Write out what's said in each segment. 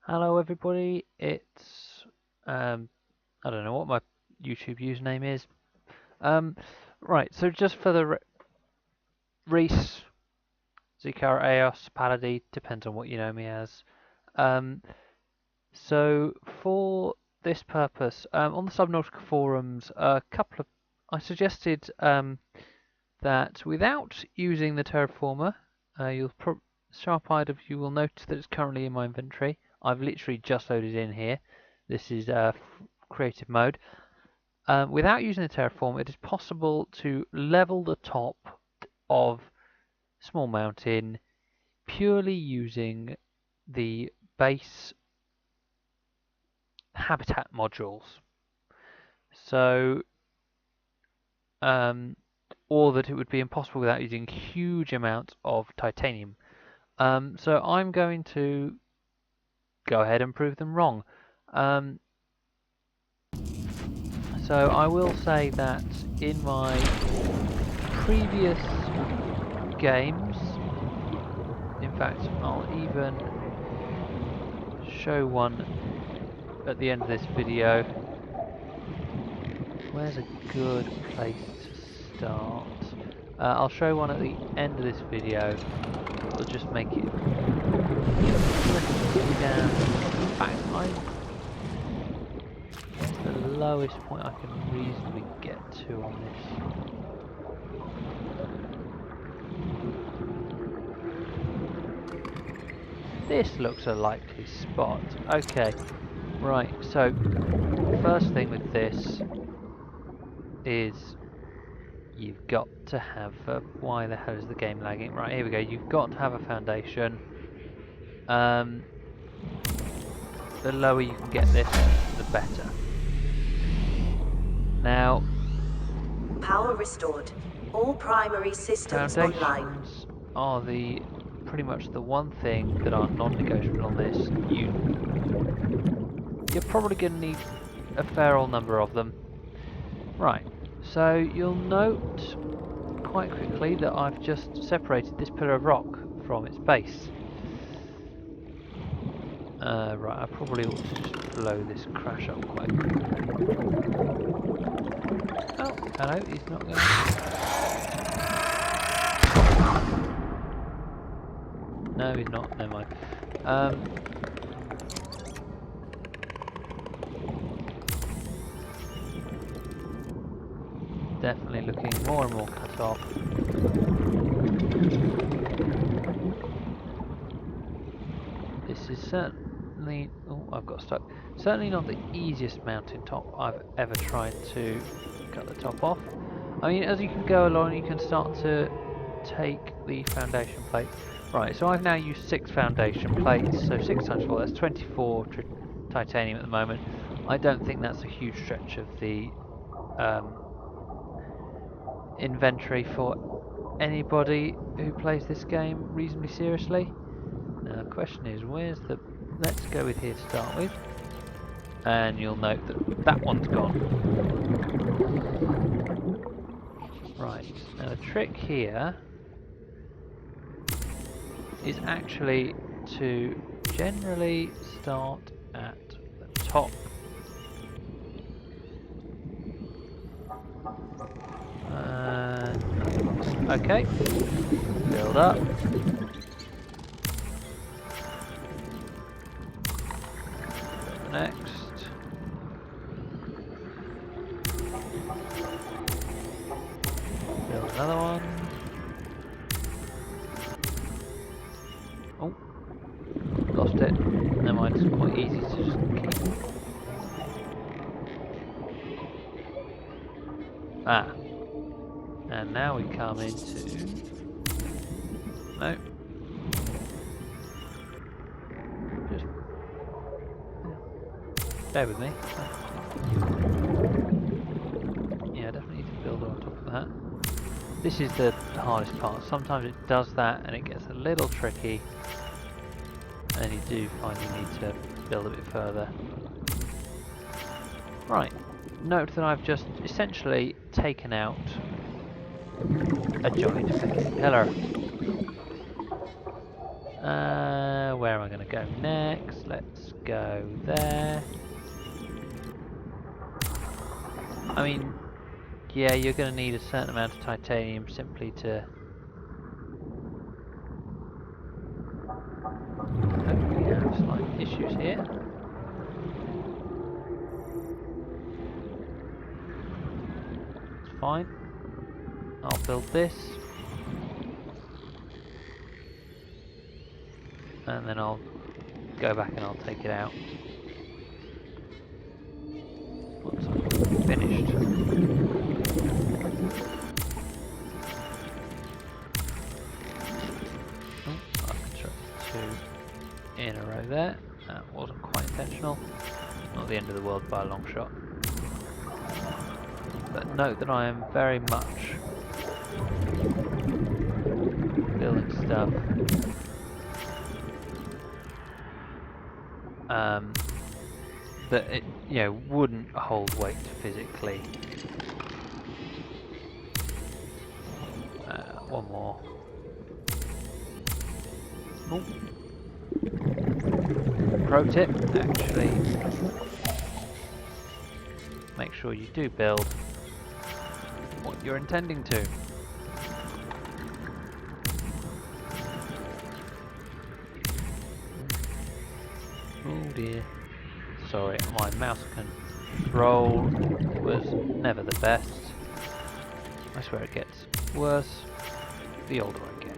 Hello everybody, it's I don't know what my YouTube username is. Um, right, so just for the Reese, Zikar, Eos, Paladin, depends on what you know me as. Um, so for this purpose, on the Subnautica forums, I suggested that without using the terraformer, you'll sharp-eyed of you will notice that it's currently in my inventory. I've literally just loaded in here. This is creative mode. Without using the terraform, it is possible to level the top of Small Mountain purely using the base habitat modules. So, or that it would be impossible without using huge amounts of titanium. So I'm going to go ahead and prove them wrong. So I will say that in my previous games, in fact I'll even show one at the end of this video. Where's a good place to start? I'll show one at the end of this video. We'll just make it down. In fact, where's the lowest point I can reasonably get to on this? This looks a likely spot. Okay, right, so first thing with this is you've got to have why the hell is the game lagging? Right, here we go. You've got to have a foundation. The lower you can get this, the better. Now, power restored. All primary systems online. Foundations are pretty much the one thing that are non-negotiable on this. You're probably going to need a fair old number of them. Right, so you'll note quite quickly that I've just separated this pillar of rock from its base. Right, I probably ought to just blow this crash up quite quickly. Oh, hello, he's not going to... No, he's not, never mind. Definitely looking more and more cut off. This is certainly... Oh, I've got stuck. Certainly not the easiest mountaintop I've ever tried to cut the top off. I mean, as you can go along, you can start to take the foundation plates. Right, so I've now used 6 foundation plates, so 6 times 4, that's 24 titanium at the moment. I don't think that's a huge stretch of the inventory for anybody who plays this game reasonably seriously. Now the question is, where's the... Let's go with here to start with. And you'll note that that one's gone. Right, now the trick here is actually to generally start at the top. Okay, build up. Next. Build another one. Oh, lost it. Never mind, it's quite easy to just keep. Ah. And now we come into... No. Just... Bear with me. Yeah, I definitely need to build on top of that. This is the hardest part. Sometimes it does that and it gets a little tricky. And you do find you need to build a bit further. Right. Note that I've just essentially taken out a giant pillar. Where am I going to go next? Let's go there. I mean, yeah, you're going to need a certain amount of titanium simply to... Hopefully we have slight issues here. It's fine. I'll build this. And then I'll go back and I'll take it out once I'm finished. Oh, I've constructed 2 in a row there. That wasn't quite intentional. Not the end of the world by a long shot. But note that I am very much building stuff that it, wouldn't hold weight physically. One more. Ooh. Pro tip, actually, make sure you do build what you're intending to. Oh dear. Sorry, my mouse control was never the best. I swear it gets worse the older I get.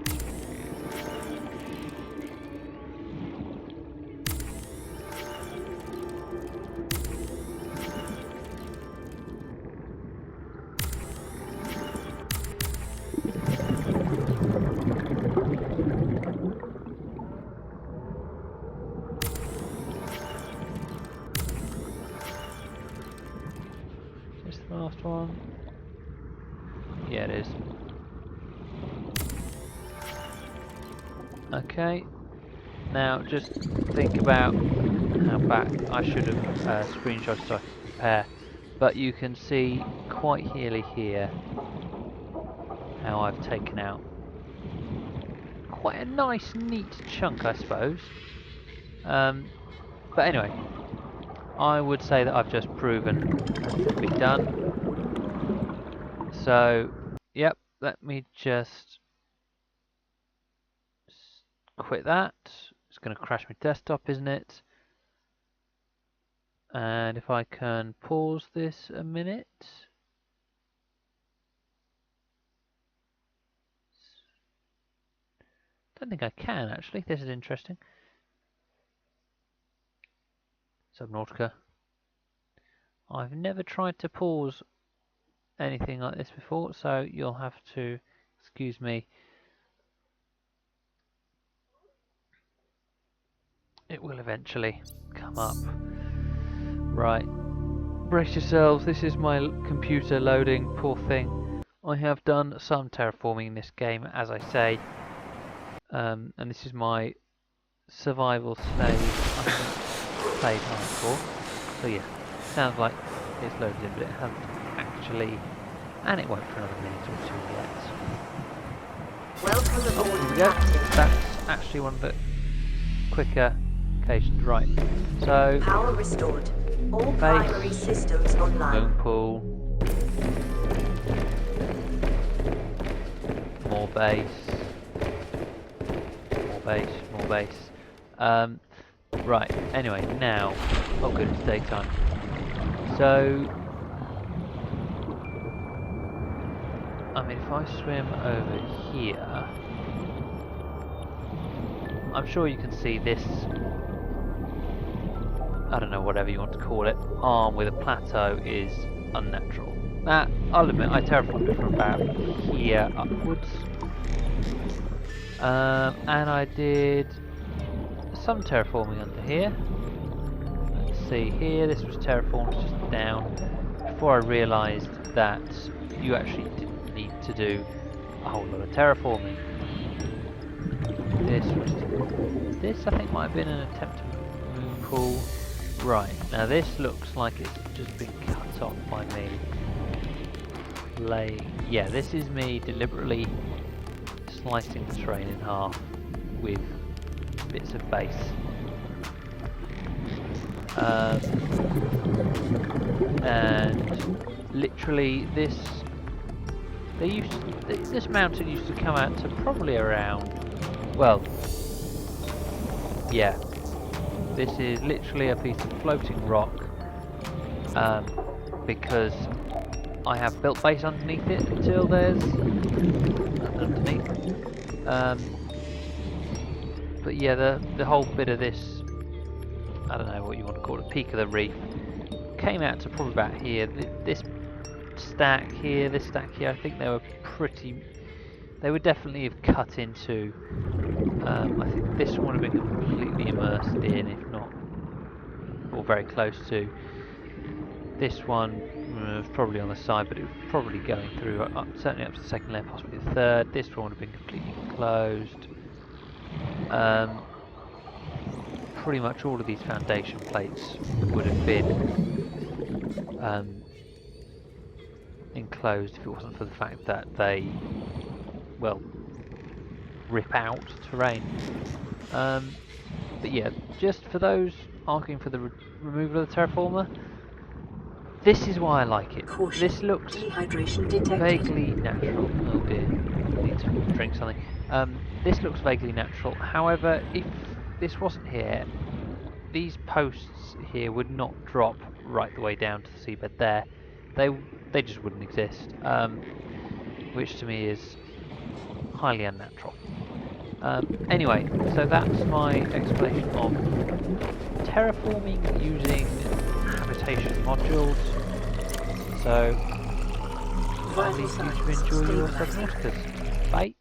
Is this the last one? Yeah, it is. Okay, now just think about how back I should have screenshot so I can compare, but you can see quite clearly here how I've taken out quite a nice neat chunk, I suppose. But anyway, I would say that I've just proven it can be done. So, yep, let me just quit that. It's going to crash my desktop, isn't it? And if I can pause this a minute. Don't think I can actually. This is interesting. Subnautica. I've never tried to pause anything like this before, so you'll have to excuse me. It will eventually come up. Right. Brace yourselves, this is my computer loading, poor thing. I have done some terraforming in this game, as I say. And this is my survival save. I haven't played hardcore. So yeah, sounds like it's loaded in, but it hasn't actually. And it won't for another minute or two yet. Welcome aboard, Here we go. Captain. That's actually one of the quicker occasions. Right. So Power restored. All primary systems online. moon pool. More base. More base. More base. Right. Anyway, now. Oh, good. It's daytime. So. I mean, if I swim over here, I'm sure you can see this, I don't know, whatever you want to call it, arm with a plateau is unnatural. Now, I'll admit, I terraformed it from about here upwards. And I did some terraforming under here. Let's see here, this was terraformed just down before I realised that you actually didn't need to do a whole lot of terraforming. This I think might have been an attempt to moon pool. Right, now this looks like it's just been cut off by me yeah, this is me deliberately slicing the terrain in half with bits of base. And literally this mountain used to come out to probably around, well, yeah, this is literally a piece of floating rock, because I have built base underneath it until there's nothing underneath. But yeah, the whole bit of this, I don't know what you want to call it, peak of the reef, came out to probably about here. This stack here, I think they would definitely have cut into. I think this one would have been completely immersed in, if not, or very close to. This one was probably on the side, but it was probably going through, certainly up to the second layer, possibly the third. This one would have been completely enclosed. Pretty much all of these foundation plates would have been enclosed if it wasn't for the fact that they, well, rip out terrain. But yeah, just for those arguing for the removal of the terraformer, this is why I like it. Caution. This looks Dehydration detected. vaguely natural. Oh dear, need to drink something. This looks vaguely natural. However, if this wasn't here, these posts here would not drop right the way down to the seabed there. They just wouldn't exist, which to me is highly unnatural. Anyway, so that's my explanation of terraforming using habitation modules. So I'll leave you to enjoy your Subnauticas. Bye.